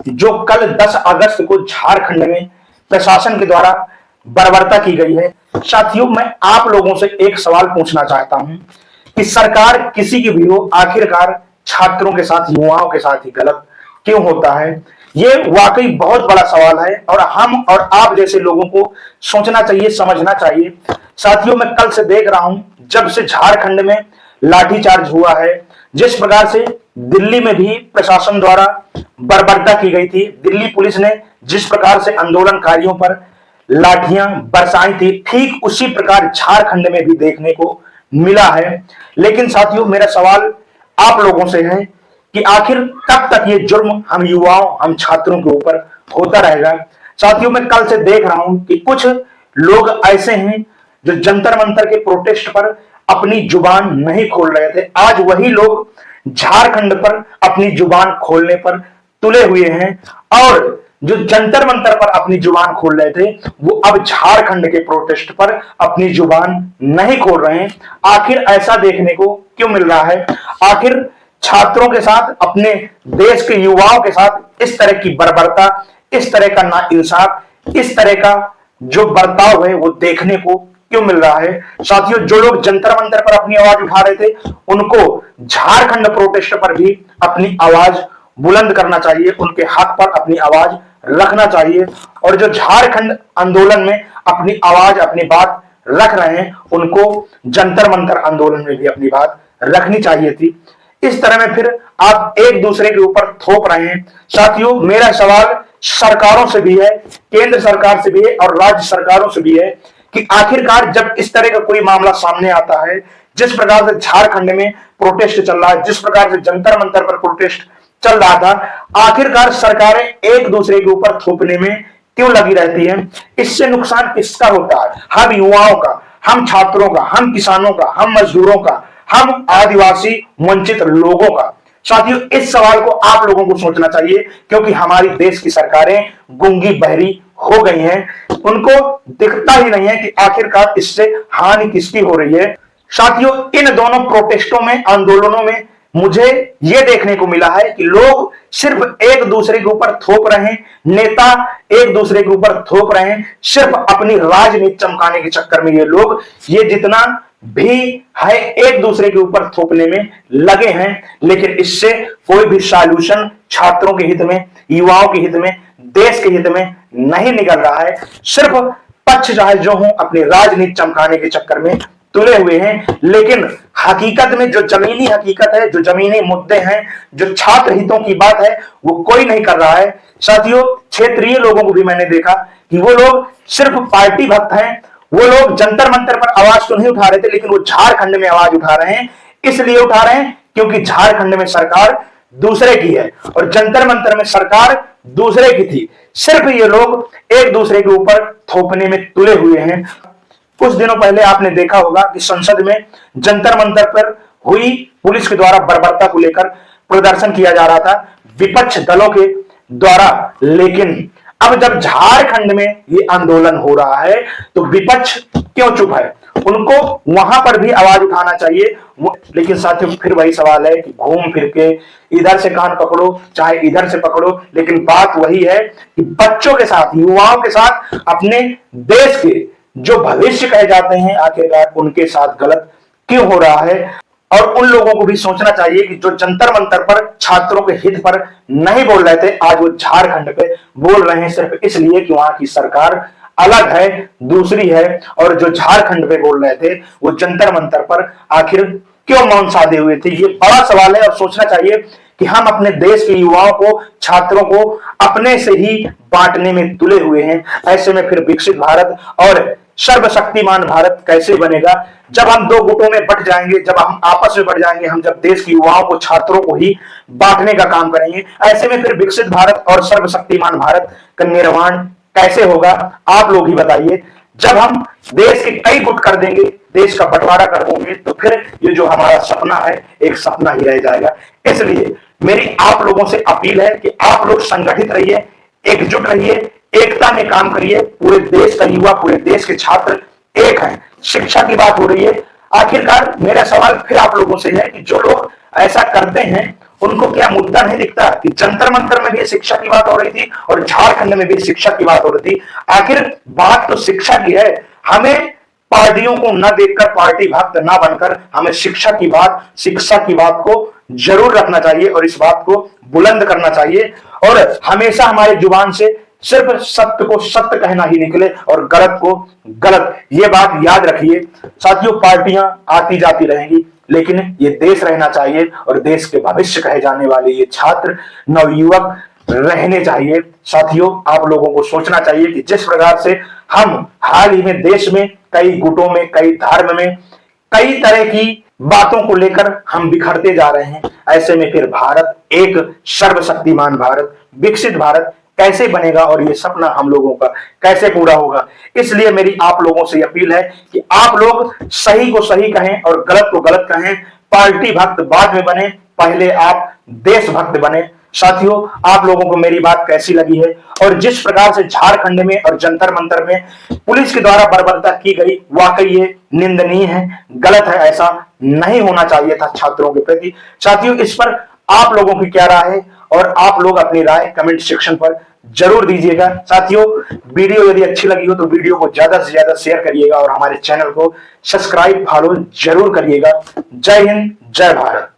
जो कल 10 अगस्त को झारखंड में प्रशासन के द्वारा बर्बरता की गई है। साथियों, मैं आप लोगों से एक सवाल पूछना चाहता हूं कि सरकार किसी की भी हो, आखिरकार छात्रों के साथ, युवाओं के साथ ही गलत क्यों होता है? ये वाकई बहुत बड़ा सवाल है और हम और आप जैसे लोगों को सोचना चाहिए, समझना चाहिए। साथियों, मैं कल से देख रहा हूं, जब से झारखंड में लाठीचार्ज हुआ है, जिस प्रकार से दिल्ली में भी प्रशासन द्वारा बर्बरता की गई थी, दिल्ली पुलिस ने जिस प्रकार से आंदोलनकारियों पर लाठियां बरसाई थी, ठीक उसी प्रकार झारखंड में भी देखने को मिला है। लेकिन साथियों, मेरा सवाल आप लोगों से है कि आखिर कब तक ये जुर्म हम युवाओं, हम छात्रों के ऊपर होता रहेगा? साथियों, मैं कल से देख रहा हूं कि कुछ लोग ऐसे हैं जो जंतर मंतर के प्रोटेस्ट पर अपनी जुबान नहीं खोल रहे थे। आज वही लोग झारखंड पर अपनी जुबान खोलने पर तुले हुए हैं और जो जंतर मंतर पर अपनी जुबान खोल रहे थे, वो अब झारखंड के प्रोटेस्ट पर अपनी जुबान नहीं खोल रहे हैं। आखिर ऐसा देखने को क्यों मिल रहा है? आखिर छात्रों के साथ, अपने देश के युवाओं के साथ इस तरह की बर्बरता, इस तरह का नाइंसाफ, इस तरह का जो बर्ताव है वो देखने को क्यों मिल रहा है? साथियों, जो लोग जंतर मंतर पर अपनी आवाज उठा रहे थे, उनको झारखंड प्रोटेस्ट पर भी अपनी आवाज बुलंद करना चाहिए, उनके हक पर अपनी आवाज रखना चाहिए। और जो झारखंड आंदोलन में अपनी आवाज, अपनी बात रख रहे हैं, उनको जंतर मंतर आंदोलन में भी अपनी बात रखनी चाहिए थी। इस तरह में फिर आप एक दूसरे के ऊपर थोप रहे हैं। साथियों, मेरा सवाल सरकारों से भी है, केंद्र सरकार से भी है और राज्य सरकारों से भी है कि आखिरकार जब इस तरह का कोई मामला सामने आता है, जिस प्रकार से झारखंड में प्रोटेस्ट चल रहा है, जिस प्रकार से जंतर मंतर पर प्रोटेस्ट चल रहा था, आखिरकार सरकारें एक दूसरे के ऊपर थोपने में क्यों लगी रहती हैं? इससे नुकसान किसका होता है? हम युवाओं का, हम छात्रों का, हम किसानों का, हम मजदूरों का, हम आदिवासी वंचित लोगों का। साथियों, इस सवाल को आप लोगों को सोचना चाहिए, क्योंकि हमारी देश की सरकारें गूंगी बहरी हो गई हैं, उनको दिखता ही नहीं है कि आखिरकार इससे हानि किसकी हो रही है। साथियों, इन दोनों प्रोटेस्टों में, आंदोलनों में मुझे यह देखने को मिला है कि लोग सिर्फ एक दूसरे के ऊपर थोप रहे हैं, नेता एक दूसरे के ऊपर थोप रहे हैं, सिर्फ अपनी राजनीति चमकाने के चक्कर में ये लोग, ये जितना भी है, एक दूसरे के ऊपर थोपने में लगे हैं। लेकिन इससे कोई भी सॉल्यूशन छात्रों के हित में, युवाओं के हित में, देश के हित में नहीं निकल रहा है। सिर्फ पक्ष चाहे जो हो, अपनी राजनीति चमकाने के चक्कर में तुले हुए हैं। लेकिन हकीकत में जो जमीनी हकीकत है, जो जमीनी मुद्दे हैं, जो छात्र हितों की बात है, वो कोई नहीं कर रहा है। साथियों, क्षेत्रीय लोगों को भी मैंने देखा कि वो लोग सिर्फ पार्टी भक्त हैं। वो लोग जंतर मंतर पर आवाज तो नहीं उठा रहे थे, लेकिन वो झारखंड में आवाज उठा रहे हैं। इसलिए उठा रहे हैं क्योंकि झारखंड में सरकार दूसरे की है और जंतर मंतर में सरकार दूसरे की थी। सिर्फ ये लोग एक दूसरे के ऊपर थोपने में तुले हुए हैं। कुछ दिनों पहले आपने देखा होगा कि संसद में जंतर मंतर पर हुई पुलिस के द्वारा बर्बरता को लेकर प्रदर्शन किया जा रहा था विपक्ष दलों के द्वारा। लेकिन अब जब झारखंड में ये आंदोलन हो रहा है तो विपक्ष क्यों चुप है? उनको वहां पर भी आवाज उठाना चाहिए। लेकिन साथियों, फिर वही सवाल है कि घूम फिर के इधर से कान पकड़ो, चाहे इधर से पकड़ो, लेकिन बात वही है कि बच्चों के साथ, युवाओं के साथ, अपने देश के जो भविष्य कहे जाते हैं, आखिरकार उनके साथ गलत क्यों हो रहा है? और उन लोगों को भी सोचना चाहिए कि जो जंतर मंतर पर छात्रों के हित पर नहीं बोल रहे थे, आज वो झारखंड पे बोल रहे हैं, सिर्फ इसलिए कि वहां की सरकार अलग है, दूसरी है। और जो झारखंड पे बोल रहे थे, वो जंतर मंतर पर आखिर क्यों मौन साधे हुए थे? ये बड़ा सवाल है और सोचना चाहिए कि हम अपने देश के युवाओं को, छात्रों को अपने से ही बांटने में तुले हुए हैं। ऐसे में फिर विकसित भारत और सर्वशक्तिमान भारत कैसे बनेगा? जब हम दो गुटों में बट जाएंगे, जब हम आपस में बढ़ जाएंगे, हम जब देश के युवाओं को, छात्रों को ही बांटने का काम करेंगे, ऐसे में फिर विकसित भारत और सर्वशक्तिमान भारत का निर्माण कैसे होगा? आप लोग ही बताइए। जब हम देश के कई गुट कर देंगे, देश का बंटवारा कर देंगे, तो फिर ये जो हमारा सपना है, एक सपना ही रह जाएगा। इसलिए मेरी आप लोगों से अपील है कि आप लोग संगठित रहिए, एकजुट रहिए, एकता में काम करिए। पूरे देश का युवा, पूरे देश के छात्र एक हैं। शिक्षा की बात हो रही है। आखिरकार मेरा सवाल फिर आप लोगों से है कि जो लोग ऐसा करते हैं उनको क्या मुद्दा नहीं दिखता कि जंतर मंतर में भी शिक्षा की बात हो रही थी और झारखंड में भी शिक्षा की बात हो रही थी। आखिर बात तो शिक्षा की है। हमें पार्टियों को न देखकर, पार्टी भक्त न बनकर, हमें शिक्षा की बात को जरूर रखना चाहिए और इस बात को बुलंद करना चाहिए। और हमेशा हमारे जुबान से सिर्फ सत्य को सत्य कहना ही निकले और गलत को गलत, ये बात याद रखिए। साथियों, पार्टियां आती जाती रहेंगी, लेकिन ये देश रहना चाहिए और देश के भविष्य कहे जाने वाले ये छात्र, नवयुवक रहने चाहिए। साथियों, आप लोगों को सोचना चाहिए कि जिस प्रकार से हम हाल ही में देश में कई गुटों में, कई धर्म में, कई तरह की बातों को लेकर हम बिखरते जा रहे हैं, ऐसे में फिर भारत एक सर्वशक्तिमान भारत, विकसित भारत कैसे बनेगा और ये सपना हम लोगों का कैसे पूरा होगा। इसलिए मेरी आप लोगों से अपील है कि आप लोग सही को सही कहें और गलत को गलत कहें। पार्टी भक्त बाद में बने, पहले आप देशभक्त बने। साथियों, आप लोगों को मेरी बात कैसी लगी है और जिस प्रकार से झारखंड में और जंतर मंतर में पुलिस के द्वारा बर्बरता की गई, वाकई ये निंदनीय है, गलत है, ऐसा नहीं होना चाहिए था छात्रों के प्रति। साथियों, इस पर आप लोगों की क्या राय है और आप लोग अपनी राय कमेंट सेक्शन पर जरूर दीजिएगा। साथियों, वीडियो यदि अच्छी लगी हो तो वीडियो को ज्यादा से ज्यादा शेयर करिएगा और हमारे चैनल को सब्सक्राइब, फॉलो जरूर करिएगा। जय हिंद, जय भारत।